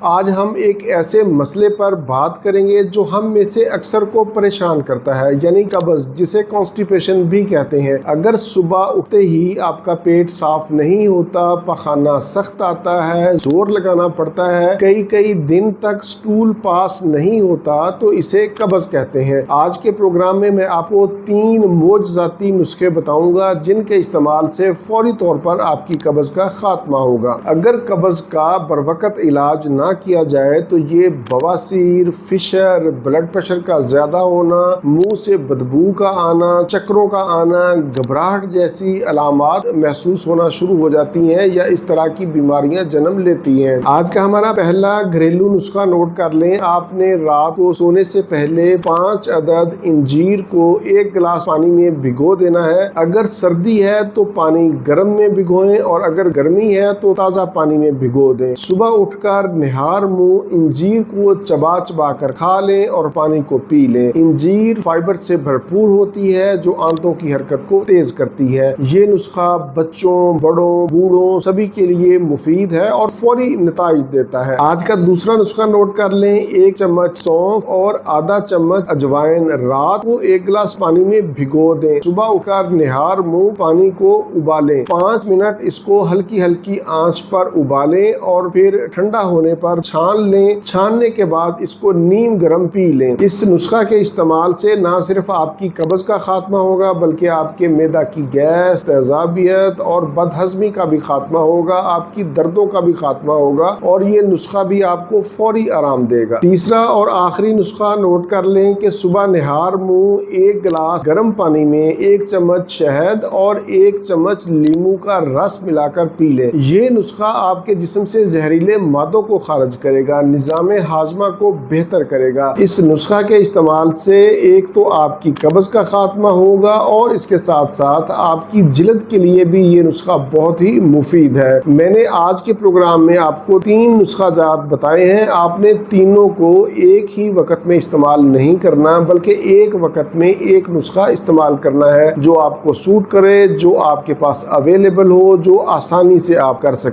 آج ہم ایک ایسے مسئلے پر بات کریں گے جو ہم میں سے اکثر کو پریشان کرتا ہے، یعنی قبض، جسے کانسٹیپیشن بھی کہتے ہیں۔ اگر صبح اٹھتے ہی آپ کا پیٹ صاف نہیں ہوتا، پخانہ سخت آتا ہے، زور لگانا پڑتا ہے، کئی دن تک سٹول پاس نہیں ہوتا، تو اسے قبض کہتے ہیں۔ آج کے پروگرام میں آپ کو 3 معجزاتی نسخے بتاؤں گا جن کے استعمال سے فوری طور پر آپ کی قبض کا خاتمہ ہوگا۔ اگر قبض کا بروقت علاج نہ کیا جائے تو یہ بواسیر، فشر، بلڈ پریشر کا زیادہ ہونا، منہ سے بدبو کا آنا، چکروں کا آنا، گھبراہٹ جیسی علامات محسوس ہونا شروع ہو جاتی ہیں یا اس طرح کی بیماریاں جنم لیتی ہیں۔ آج کا ہمارا پہلا گھریلو نسخہ نوٹ کر لیں۔ آپ نے رات کو سونے سے پہلے 5 عدد انجیر کو 1 گلاس پانی میں بھگو دینا ہے۔ اگر سردی ہے تو پانی گرم میں بھگوئیں اور اگر گرمی ہے تو تازہ پانی میں بھگو دیں۔ صبح اٹھ کر نہار منہ انجیر کو چبا کر کھا لیں اور پانی کو پی لیں۔ انجیر فائبر سے بھرپور ہوتی ہے جو آنتوں کی حرکت کو تیز کرتی ہے۔ یہ نسخہ بچوں، بڑوں، بوڑھوں سبھی کے لیے مفید ہے اور فوری نتائج دیتا ہے۔ آج کا دوسرا نسخہ نوٹ کر لیں۔ 1 چمچ سونف اور آدھا چمچ اجوائن رات کو 1 گلاس پانی میں بھگو دیں۔ صبح اٹھ کر نہار منہ پانی کو ابالیں۔ 5 منٹ اس کو ہلکی آنچ پر ابالیں اور پھر ٹھنڈا ہونے پر چھان لیں۔ چھاننے کے بعد اس کو نیم گرم پی لیں۔ اس نسخہ کے استعمال سے نہ صرف آپ کی قبض کا خاتمہ ہوگا بلکہ آپ کے معدہ کی گیس، تیزابیت اور بد ہضمی کا بھی خاتمہ ہوگا، آپ کی دردوں کا بھی خاتمہ ہوگا اور یہ نسخہ بھی آپ کو فوری آرام دے گا۔ تیسرا اور آخری نسخہ نوٹ کر لیں کہ صبح نہار منہ 1 گلاس گرم پانی میں 1 چمچ شہد اور 1 چمچ لیموں کا رس ملا کر پی لیں۔ یہ نسخہ آپ کے جسم سے زہریلے مادوں کو خارج کرے گا، نظام ہاضمہ کو بہتر کرے گا۔ اس نسخہ کے استعمال سے ایک تو آپ کی قبض کا خاتمہ ہوگا اور اس کے ساتھ ساتھ آپ کی جلد کے لیے بھی یہ نسخہ بہت ہی مفید ہے۔ میں نے آج کے پروگرام میں آپ کو 3 نسخہ جات بتائے ہیں۔ آپ نے تینوں کو ایک ہی وقت میں استعمال نہیں کرنا بلکہ ایک وقت میں ایک نسخہ استعمال کرنا ہے جو آپ کو سوٹ کرے، جو آپ کے پاس اویلیبل ہو، جو آسانی سے آپ کر سکیں۔